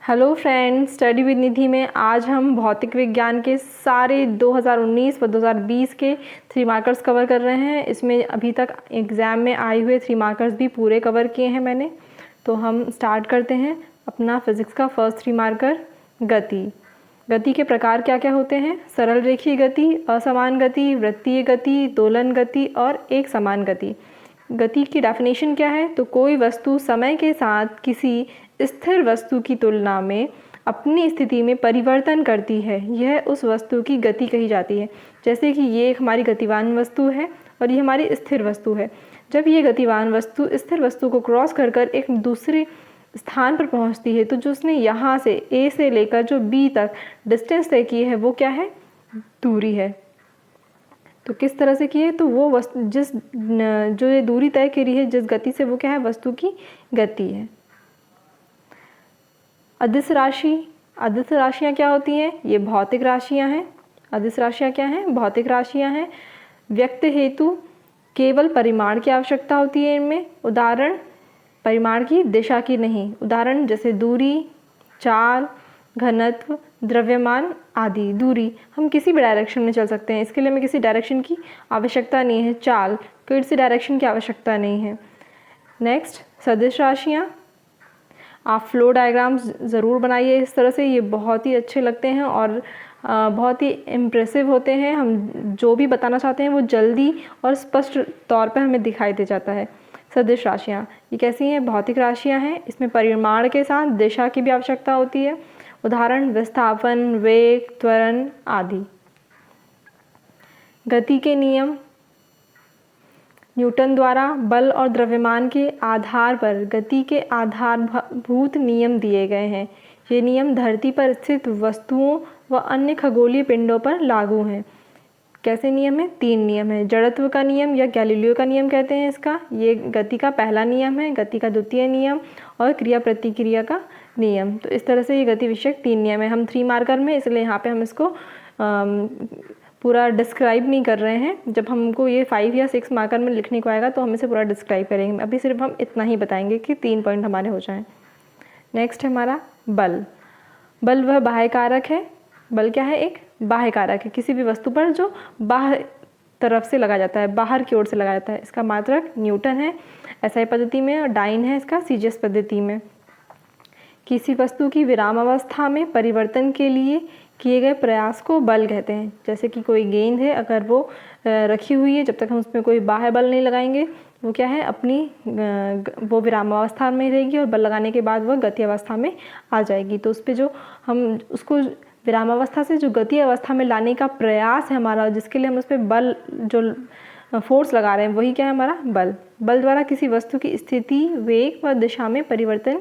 Hello friends, study with निधि में आज हम भौतिक विज्ञान के सारे 2019 व 2020 के 3 मार्कर्स कवर कर रहे हैं। इसमें अभी तक एग्ज़ाम में आए हुए 3 मार्कर्स भी पूरे कवर किए हैं मैंने। तो हम स्टार्ट करते हैं अपना फिज़िक्स का फर्स्ट 3 मार्कर, गति। गति के प्रकार क्या क्या होते हैं? सरल रेखीय गति, असमान गति, वृत्तीय गति, दोलन गति और एक समान गति। गति की डेफिनेशन क्या है? तो कोई वस्तु समय के साथ किसी स्थिर वस्तु की तुलना में अपनी स्थिति में परिवर्तन करती है, यह उस वस्तु की गति कही जाती है। जैसे कि ये एक हमारी गतिवान वस्तु है और ये हमारी स्थिर वस्तु है। जब ये गतिवान वस्तु स्थिर वस्तु को क्रॉस कर कर एक दूसरे स्थान पर पहुंचती है, तो जो उसने यहाँ से ए से लेकर जो बी तक डिस्टेंस तय की है वो क्या है? दूरी है। तो किस तरह से की है? तो वो वस्तु जो ये दूरी तय करी है जिस गति से, वो क्या है? वस्तु की गति है। अदिश राशि, अदिश राशियाँ क्या होती हैं? ये भौतिक राशियाँ हैं। अदिश राशियाँ क्या हैं? भौतिक राशियाँ हैं। व्यक्त हेतु केवल परिमाण की आवश्यकता होती है इनमें, उदाहरण परिमाण की, दिशा की नहीं। उदाहरण जैसे दूरी, चाल, घनत्व, द्रव्यमान आदि। दूरी हम किसी भी डायरेक्शन में चल सकते हैं, इसके लिए हमें किसी डायरेक्शन की आवश्यकता नहीं है। चाल, किसी डायरेक्शन की आवश्यकता नहीं है। नेक्स्ट, सदिश राशियाँ। आप फ्लो डायग्राम्स ज़रूर बनाइए इस तरह से, ये बहुत ही अच्छे लगते हैं और बहुत ही इम्प्रेसिव होते हैं। हम जो भी बताना चाहते हैं वो जल्दी और स्पष्ट तौर पर हमें दिखाई दे जाता है। सदिश राशियाँ ये कैसी हैं? भौतिक राशियाँ हैं। इसमें परिमाण के साथ दिशा की भी आवश्यकता होती है। उदाहरण विस्थापन, वेग, त्वरण आदि। गति के नियम। न्यूटन द्वारा बल और द्रव्यमान के आधार पर गति के आधारभूत नियम दिए गए हैं। ये नियम धरती पर स्थित वस्तुओं व अन्य खगोलीय पिंडों पर लागू हैं। कैसे नियम है? 3 नियम है। जड़त्व का नियम या गैलीलियो का नियम कहते हैं इसका, ये गति का पहला नियम है। गति का द्वितीय नियम और क्रिया प्रतिक्रिया का नियम। तो इस तरह से ये गति विषयक 3 नियम है। हम 3 मार्कर में, इसलिए यहाँ पे हम इसको पूरा डिस्क्राइब नहीं कर रहे हैं। जब हमको ये 5 या 6 मार्कर में लिखने को आएगा तो हम इसे पूरा डिस्क्राइब करेंगे। अभी सिर्फ हम इतना ही बताएंगे कि 3 पॉइंट हमारे हो जाएं। नेक्स्ट है हमारा बल। बल वह बाह्य कारक है। बल क्या है? एक बाह्य कारक है, किसी भी वस्तु पर जो बाह्य तरफ से लगाया जाता है, बाहर की ओर से लगाया जाता है। इसका मात्रक न्यूटन है एसआई पद्धति में, और डाइन है इसका सीजीएस पद्धति में। किसी वस्तु की विराम अवस्था में परिवर्तन के लिए किए गए प्रयास को बल कहते हैं। जैसे कि कोई गेंद है, अगर वो रखी हुई है, जब तक हम उसमें कोई बाह्य बल नहीं लगाएंगे, वो क्या है? अपनी वो विराम अवस्था में रहेगी और बल लगाने के बाद वह गति अवस्था में आ जाएगी। तो उस पर जो हम उसको विराम अवस्था से जो गति अवस्था में लाने का प्रयास है हमारा, जिसके लिए हम उस पर बल जो फोर्स लगा रहे हैं, वही क्या है? हमारा बल। बल द्वारा किसी वस्तु की स्थिति, वेग व दिशा में परिवर्तन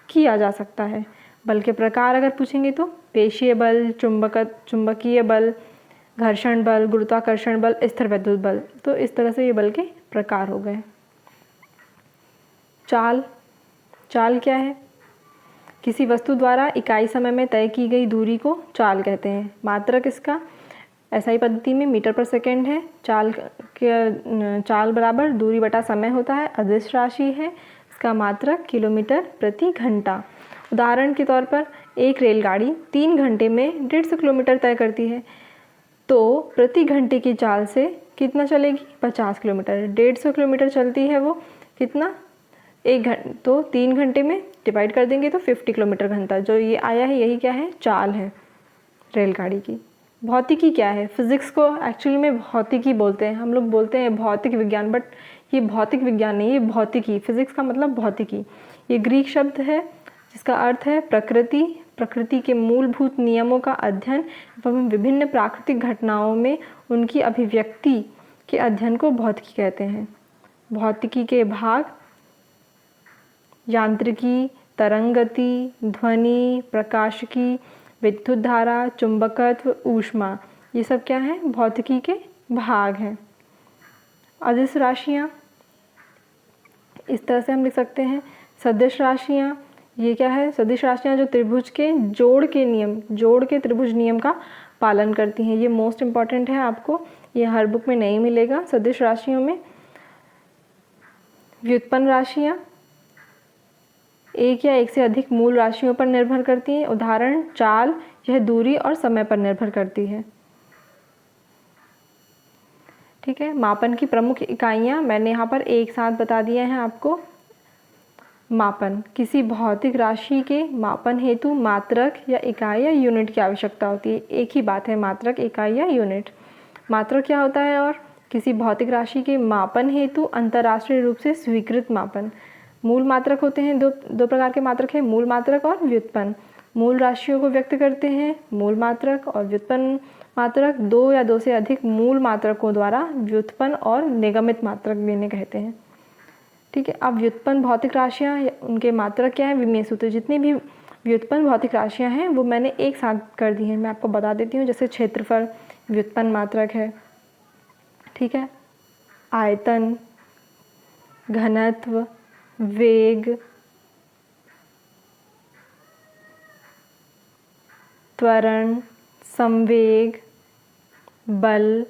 किया जा सकता है। बल के प्रकार अगर पूछेंगे तो पेशीय बल, चुंबकीय बल, घर्षण बल, गुरुत्वाकर्षण बल, स्थिर विद्युत बल। तो इस तरह से ये बल के प्रकार हो गए। चाल। चाल क्या है? किसी वस्तु द्वारा इकाई समय में तय की गई दूरी को चाल कहते हैं। मात्रक इसका एसआई पद्धति में मीटर पर सेकेंड है। चाल बराबर दूरी बटा समय होता है। अदिश राशि है, इसका मात्रक किलोमीटर प्रति घंटा। उदाहरण के तौर पर एक रेलगाड़ी 3 घंटे में 150 किलोमीटर तय करती है, तो प्रति घंटे की चाल से कितना चलेगी? 50 किलोमीटर। 150 किलोमीटर चलती है वो, कितना? 1 घंटे, तो 3 घंटे में डिवाइड कर देंगे तो 50 किलोमीटर घंटा। जो ये आया है यही क्या है? चाल है रेलगाड़ी की। भौतिकी क्या है? फिज़िक्स को एक्चुअली में भौतिकी बोलते हैं। हम लोग बोलते हैं भौतिक विज्ञान, बट ये भौतिक विज्ञान नहीं, ये भौतिकी। फिज़िक्स का मतलब भौतिकी। ये ग्रीक शब्द है जिसका अर्थ है प्रकृति। प्रकृति के मूलभूत नियमों का अध्ययन एवं विभिन्न प्राकृतिक घटनाओं में उनकी अभिव्यक्ति के अध्ययन को भौतिकी कहते हैं। भौतिकी के भाग यांत्रिकी, तरंग गति, ध्वनि, प्रकाशिकी, विद्युत धारा, चुंबकत्व, ऊष्मा, ये सब क्या है? भौतिकी के भाग हैं। अदिश राशियाँ इस तरह से हम लिख सकते हैं। सदिश राशियाँ ये क्या है? सदिश राशियाँ जो त्रिभुज के जोड़ के त्रिभुज नियम का पालन करती हैं। ये मोस्ट इम्पॉर्टेंट है, आपको ये हर बुक में नहीं मिलेगा। सदिश राशियों में व्युत्पन्न राशियाँ एक या एक से अधिक मूल राशियों पर निर्भर करती हैं। उदाहरण चाल, यह दूरी और समय पर निर्भर करती है। ठीक है, मापन की प्रमुख इकाइयाँ मैंने यहाँ पर एक साथ बता दिए हैं आपको। मापन, किसी भौतिक राशि के मापन हेतु मात्रक या इकाई या यूनिट की आवश्यकता होती है। एक ही बात है, मात्रक, इकाई या यूनिट। मात्रक क्या होता है? और किसी भौतिक राशि के मापन हेतु अंतर्राष्ट्रीय रूप से स्वीकृत मापन। मूल मात्रक होते हैं, दो प्रकार के मात्रक हैं, मूल मात्रक और व्युत्पन्न। मूल राशियों को व्यक्त करते हैं मूल मात्रक, और व्युत्पन्न मात्रक दो या दो से अधिक मूल मात्रकों द्वारा व्युत्पन्न और निगमित मात्रक भी इन्हें कहते हैं। ठीक है, अब व्युत्पन्न भौतिक राशियाँ, उनके मात्रक क्या है? विमेय सूत्र। जितनी भी व्युत्पन्न भौतिक राशियाँ हैं वो मैंने एक साथ कर दी हैं, मैं आपको बता देती हूँ। जैसे क्षेत्रफल व्युत्पन्न मात्रक है। ठीक है, आयतन, घनत्व, वेग, त्वरण, संवेग, बल,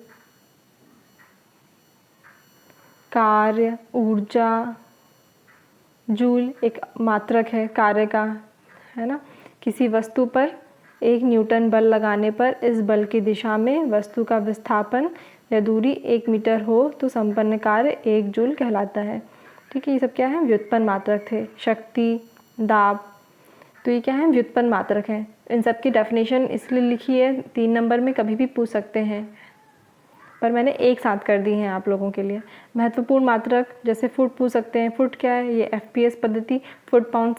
कार्य, ऊर्जा। जूल एक मात्रक है कार्य का, है ना। किसी वस्तु पर 1 न्यूटन बल लगाने पर इस बल की दिशा में वस्तु का विस्थापन या दूरी 1 मीटर हो तो संपन्न कार्य 1 जूल कहलाता है। ठीक है, ये सब क्या है? व्युत्पन्न मात्रक थे। शक्ति, दाब, तो ये क्या है? व्युत्पन्न मात्रक हैं। इन सब की डेफिनेशन इसलिए लिखी है 3 नंबर में, कभी भी पूछ सकते हैं, पर मैंने एक साथ कर दी हैं आप लोगों के लिए। महत्वपूर्ण मात्रक, जैसे फुट पूछ सकते हैं। फुट क्या है? ये FPS पद्धति, फुट पाउंड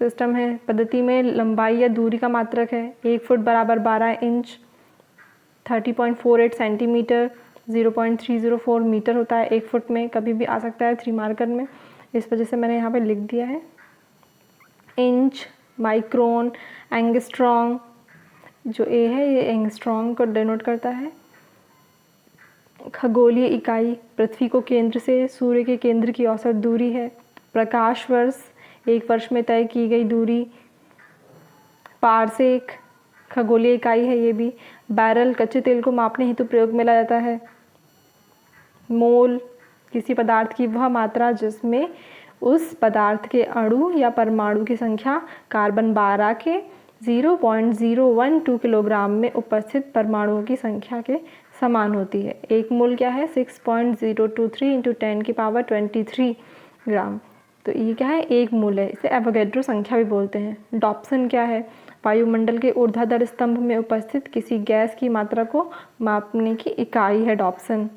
सिस्टम है। पद्धति में लंबाई या दूरी का मात्रक है। 1 फुट बराबर 12 इंच, 30.48 सेंटीमीटर, 0.304 मीटर होता है 1 फुट में। कभी भी आ सकता है 3 मार्कर में, इस वजह से मैंने यहाँ पे लिख दिया है। इंच, माइक्रोन, एंगस्ट्रॉम, जो ए है ये एंगस्ट्रॉम को डिनोट करता है। खगोलीय इकाई, पृथ्वी को केंद्र से सूर्य के केंद्र की औसत दूरी है। प्रकाश वर्ष, 1 वर्ष में तय की गई दूरी। पारसेक खगोलीय इकाई है ये भी। बैरल, कच्चे तेल को मापने हेतु प्रयोग में लाया जाता है। मोल, किसी पदार्थ की वह मात्रा जिसमें उस पदार्थ के अणु या परमाणु की संख्या कार्बन 12 के 0.012 किलोग्राम में उपस्थित परमाणुओं की संख्या के समान होती है। एक मोल क्या है? 6.023 इंटू 10 की पावर 23 ग्राम। तो ये क्या है? एक मोल है। इसे एवोगैड्रो संख्या भी बोलते हैं। डॉप्सन क्या है? वायुमंडल के ऊर्ध्वाधर स्तंभ में उपस्थित किसी गैस की मात्रा को मापने की इकाई है डॉप्सन।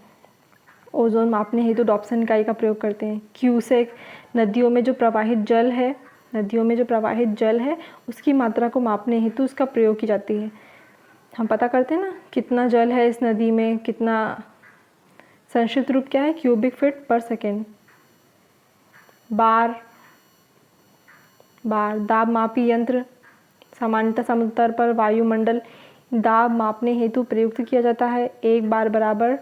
ओजोन मापने हेतु डॉप्सन इकाई का प्रयोग करते हैं। क्यूसेक, नदियों में जो प्रवाहित जल है उसकी मात्रा को मापने हेतु उसका प्रयोग की जाती है। हम पता करते हैं ना कितना जल है इस नदी में, कितना। संक्षिप्त रूप क्या है? क्यूबिक फीट पर सेकेंड। बार, दाब मापी यंत्र, सामान्यतः समुद्र तल पर वायुमंडल दाब मापने हेतु प्रयुक्त किया जाता है। 1 बार बराबर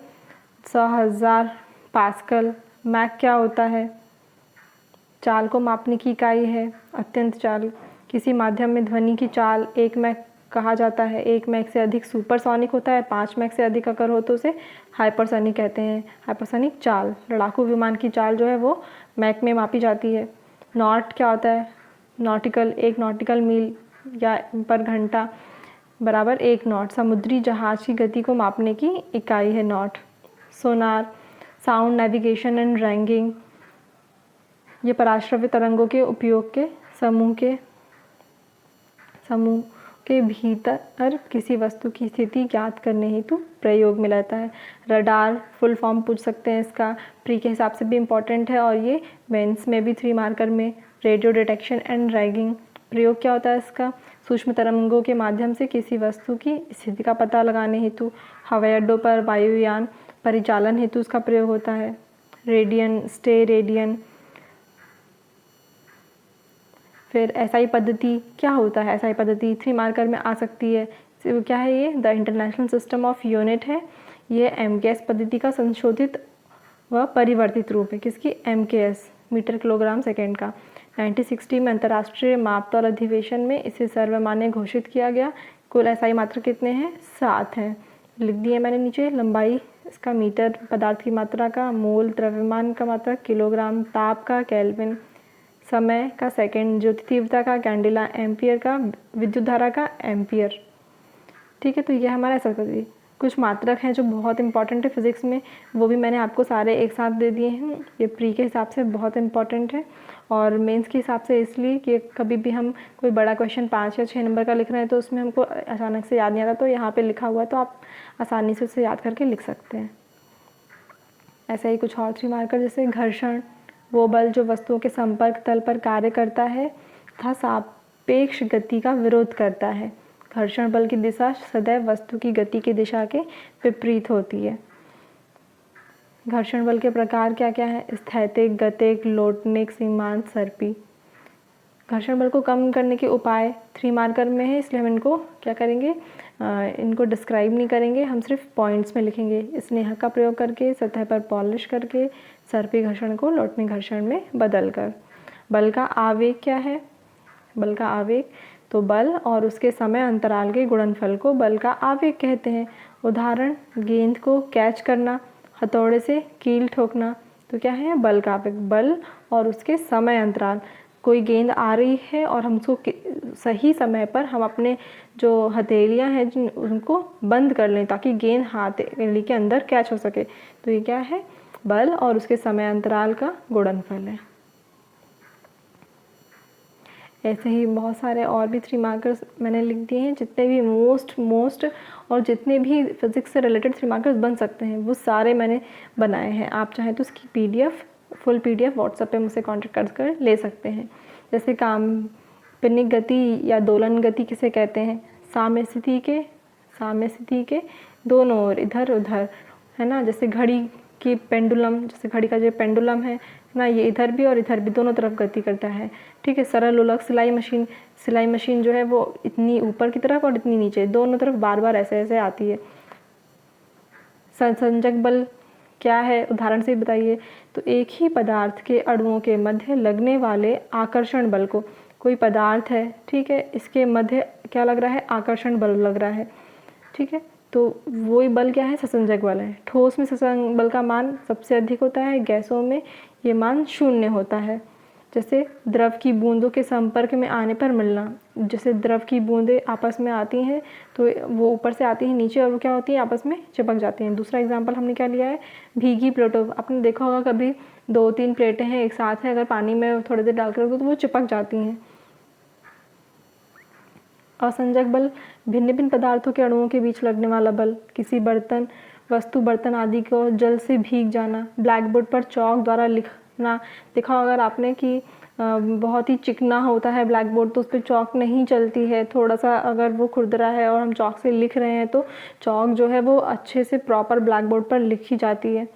100,000 पास्कल। मैक क्या होता है? चाल को मापने की इकाई है। अत्यंत चाल, किसी माध्यम में ध्वनि की चाल 1 मैक कहा जाता है। 1 मैक से अधिक सुपरसोनिक होता है। 5 मैक से अधिक अगर हो तो उसे हाइपरसोनिक कहते हैं। हाइपरसोनिक चाल, लड़ाकू विमान की चाल जो है वो मैक में मापी जाती है। नॉट क्या होता है? नॉटिकल, 1 नॉटिकल मील या पर घंटा बराबर 1 नॉट। समुद्री जहाज की गति को मापने की इकाई है not. Sonar, sound navigation and ragging, ये पराश्रव्य तरंगों के उपयोग के समूह के भीतर किसी वस्तु की स्थिति ज्ञात करने हेतु प्रयोग में लाता है। रडार, फुल फॉर्म पूछ सकते हैं इसका, प्री के हिसाब से भी इम्पॉर्टेंट है, और ये मेंस में भी 3 मार्कर में। रेडियो डिटेक्शन एंड रैगिंग, प्रयोग क्या होता है इसका? सूक्ष्म तरंगों के माध्यम से किसी वस्तु की स्थिति का पता लगाने हेतु। हवाई अड्डों पर वायुयान परिचालन हेतु उसका प्रयोग होता है। Radian, stay radian. फिर एसआई पद्धति क्या होता है? एसआई पद्धति 3 मार्कर में आ सकती है। क्या है ये? The international system of unit है। ये एमकेएस पद्धति का संशोधित व परिवर्तित रूप है। किसकी? एमकेएस, मीटर किलोग्राम सेकेंड का। 1960 में अंतर्राष्ट्रीय मापतौल अधिवेशन में इसे सर्वमान्य घोषित किया गया। कुल एसआई मात्रा कितने हैं? 7 हैं, लिख दिए मैंने नीचे। लंबाई इसका मीटर, पदार्थ की मात्रा का मोल, द्रव्यमान का मात्रा किलोग्राम, ताप का केल्विन, समय का सेकंड, ज्योति तीव्रता का कैंडेला, एम्पियर का विद्युत धारा का एम्पियर। ठीक है, तो ये हमारा ऐसा करिए। कुछ मात्रक हैं जो बहुत इंपॉर्टेंट है फिज़िक्स में, वो भी मैंने आपको सारे एक साथ दे दिए हैं। ये प्री के हिसाब से बहुत इंपॉर्टेंट है और मेंस के हिसाब से इसलिए कि कभी भी हम कोई बड़ा क्वेश्चन 5 या 6 नंबर का लिख रहे हैं तो उसमें हमको अचानक से याद नहीं आता, तो यहाँ पे लिखा हुआ है तो आप आसानी से उसे याद करके लिख सकते हैं। ऐसा ही कुछ और 3 मार्कर, जैसे घर्षण, वो बल जो वस्तुओं के संपर्क तल पर कार्य करता है तथा सापेक्ष गति का विरोध करता है। घर्षण बल की दिशा सदैव वस्तु की गति की दिशा के विपरीत होती है। घर्षण बल के प्रकार क्या क्या है? स्थैतिक, गतिक, लोटनिक, सीमांत, सर्पी। घर्षण बल को कम करने के उपाय 3 मार्कर में है, इसलिए हम इनको क्या करेंगे, इनको डिस्क्राइब नहीं करेंगे, हम सिर्फ पॉइंट्स में लिखेंगे। स्नेहक का प्रयोग करके, सतह पर पॉलिश करके, सर्पी घर्षण को लोटनिक घर्षण में बदल कर। बल का आवेग क्या है? बल का आवेग तो बल और उसके समय अंतराल के गुणनफल को बल का आवेग कहते हैं। उदाहरण, गेंद को कैच करना, हथौड़े से कील ठोकना, तो क्या है? बल का आवेग। बल और उसके समय अंतराल, कोई गेंद आ रही है और हम उसको सही समय पर हम अपने जो हथेलियां हैं जिन उनको बंद कर लें ताकि गेंद हथेली के अंदर कैच हो सके, तो ये क्या है? बल और उसके समय अंतराल का गुणनफल है। ऐसे ही बहुत सारे और भी 3 मार्कर्स मैंने लिख दिए हैं। जितने भी मोस्ट और जितने भी फिज़िक्स से रिलेटेड 3 मार्कर्स बन सकते हैं वो सारे मैंने बनाए हैं। आप चाहें तो उसकी PDF, फुल PDF व्हाट्सएप पे मुझसे कांटेक्ट कर ले सकते हैं। जैसे काल्पनिक गति या दोलन गति किसे कहते हैं? साम्य स्थिति के दोनों ओर, इधर उधर, है ना। जैसे घड़ी की पेंडुलम, जैसे घड़ी का जो पेंडुलम है ना, ये इधर भी और इधर भी दोनों तरफ गति करता है। ठीक है। सरल उलक सिलाई मशीन जो है वो इतनी ऊपर की तरफ और इतनी नीचे, दोनों तरफ बार बार ऐसे ऐसे आती है। संसंजक बल क्या है? उदाहरण से बताइए। तो एक ही पदार्थ के अणुओं के मध्य लगने वाले आकर्षण बल को, कोई पदार्थ है, ठीक है, इसके मध्य क्या लग रहा है? आकर्षण बल लग रहा है, ठीक है, तो वही बल क्या है? संसंजक बल है। ठोस में संसंजक बल का मान सबसे अधिक होता है, गैसों में ये मान 0 होता है। जैसे द्रव की बूंदों के संपर्क में आने पर मिलना, जैसे द्रव की बूंदें आपस में आती हैं तो वो ऊपर से आती हैं नीचे और वो क्या होती है? आपस में चिपक जाती हैं। दूसरा एग्जांपल हमने क्या लिया है? भीगी प्लेटों। आपने देखा होगा कभी 2-3 प्लेटें हैं एक साथ है, अगर पानी में थोड़ी देर डाल कर रख दो तो वो चिपक जाती हैं। असंजक बल, भिन्न भिन्न पदार्थों के अणुओं के बीच लगने वाला बल। किसी बर्तन आदि को जल से भीग जाना। ब्लैक बोर्ड पर चौक द्वारा लिखना, देखा होगा अगर आपने कि बहुत ही चिकना होता है ब्लैक बोर्ड तो उस पर चौक नहीं चलती है। थोड़ा सा अगर वो खुरदरा है और हम चौक से लिख रहे हैं तो चौक जो है वो अच्छे से प्रॉपर ब्लैक बोर्ड पर लिखी जाती है।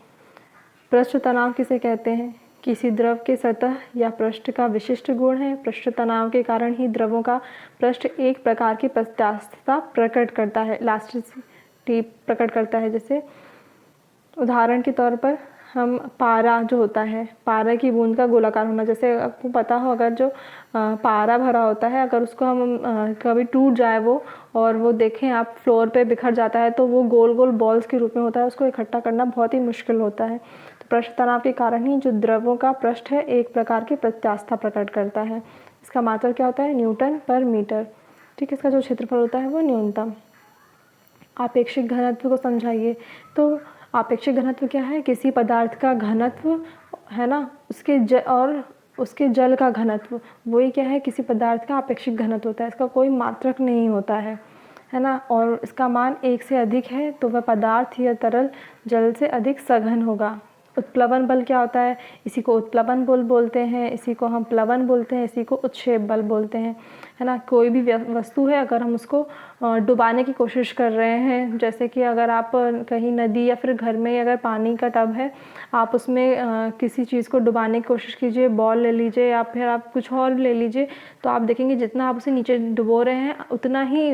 पृष्ठ तनाव किसे कहते हैं? किसी द्रव के सतह या पृष्ठ का विशिष्ट गुण है। पृष्ठ तनाव के कारण ही द्रवों का पृष्ठ एक प्रकार की प्रत्यास्थता प्रकट करता है, इलास्टिसिटी प्रकट करता है। जैसे उदाहरण के तौर पर हम पारा जो होता है, पारा की बूंद का गोलाकार होना, जैसे आपको पता हो अगर जो पारा भरा होता है अगर उसको हम कभी टूट जाए वो और वो देखें आप फ्लोर पे बिखर जाता है तो वो गोल गोल बॉल्स के रूप में होता है, उसको इकट्ठा करना बहुत ही मुश्किल होता है। तो पृष्ठ तनाव के कारण ही जो द्रवों का पृष्ठ है एक प्रकार की प्रत्यास्था प्रकट करता है। इसका मात्रक क्या होता है? न्यूटन पर मीटर। ठीक है, इसका जो क्षेत्रफल होता है वो न्यूनतम। आपेक्षिक घनत्व को समझाइए। तो आपेक्षिक घनत्व क्या है? किसी पदार्थ का घनत्व है ना, उसके जल का घनत्व, वही क्या है? किसी पदार्थ का आपेक्षिक घनत्व होता है। इसका कोई मात्रक नहीं होता है ना, और इसका मान 1 से अधिक है तो वह पदार्थ या तरल जल से अधिक सघन होगा। उत्प्लवन बल क्या होता है? इसी को उत्प्लवन बल बोलते हैं, इसी को हम प्लवन बोलते हैं, इसी को उत्क्षेप बल बोलते हैं, है ना। कोई भी वस्तु है अगर हम उसको डुबाने की कोशिश कर रहे हैं, जैसे कि अगर आप कहीं नदी या फिर घर में अगर पानी का टब है, आप उसमें किसी चीज़ को डुबाने की कोशिश कीजिए, बॉल ले लीजिए या फिर आप कुछ और ले लीजिए, तो आप देखेंगे जितना आप उसे नीचे डुबो रहे हैं उतना ही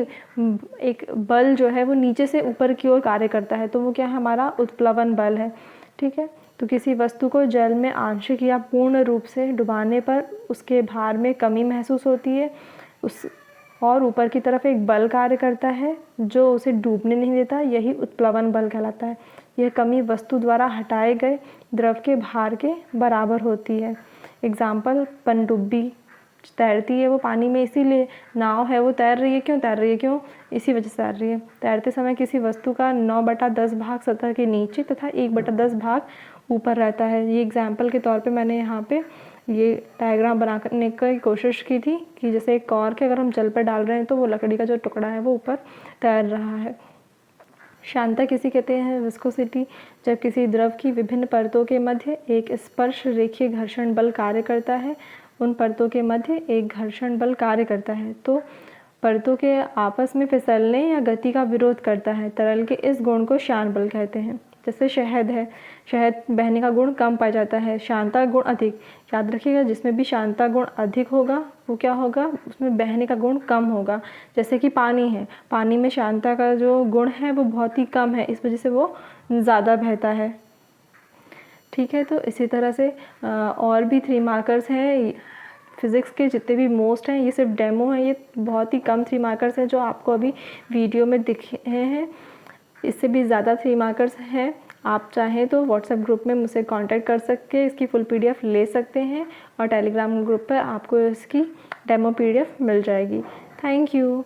एक बल जो है वो नीचे से ऊपर की ओर कार्य करता है, तो वो क्या है? हमारा उत्प्लवन बल है। ठीक है, तो किसी वस्तु को जल में आंशिक या पूर्ण रूप से डुबाने पर उसके भार में कमी महसूस होती है, और ऊपर की तरफ एक बल कार्य करता है जो उसे डूबने नहीं देता, यही उत्प्लवन बल कहलाता है। यह कमी वस्तु द्वारा हटाए गए द्रव के भार के बराबर होती है। एग्जाम्पल, पनडुब्बी तैरती है वो पानी में, इसीलिए नाव है वो तैर रही है। क्यों तैर रही है? क्यों? इसी वजह से तैर रही है। तैरते समय किसी वस्तु का 9/10 भाग सतह के नीचे तथा 1/10 भाग ऊपर रहता है। ये एग्जाम्पल के तौर पे मैंने यहाँ पे ये डायग्राम बनाने की कोशिश की थी कि जैसे एक कॉर्क है, अगर हम जल पर डाल रहे हैं तो वो लकड़ी का जो टुकड़ा है वो ऊपर तैर रहा है। श्यानता किसे कहते हैं? विस्कोसिटी, जब किसी द्रव की विभिन्न परतों के मध्य एक स्पर्श रेखीय घर्षण बल कार्य करता है। उन परतों के मध्य एक घर्षण बल कार्य करता है तो परतों के आपस में फिसलने या गति का विरोध करता है। तरल के इस गुण को श्यान बल कहते हैं। जैसे शहद है, शहद बहने का गुण कम पाया जाता है, श्यानता गुण अधिक। याद रखिएगा, जिसमें भी श्यानता गुण अधिक होगा वो क्या होगा? उसमें बहने का गुण कम होगा। जैसे कि पानी है, पानी में श्यानता का जो गुण है वो बहुत ही कम है, इस वजह से वो ज़्यादा बहता है। ठीक है, तो इसी तरह से और भी 3 मार्कर्स हैं फिज़िक्स के, जितने भी मोस्ट हैं। ये सिर्फ डेमो है, ये बहुत ही कम 3 मार्कर्स हैं जो आपको अभी वीडियो में दिखे हैं। इससे भी ज़्यादा 3 मार्कर्स हैं। आप चाहें तो व्हाट्सएप ग्रुप में मुझसे कांटेक्ट कर सकते हैं, इसकी फुल PDF ले सकते हैं और टेलीग्राम ग्रुप पर आपको इसकी डेमो PDF मिल जाएगी। Thank you.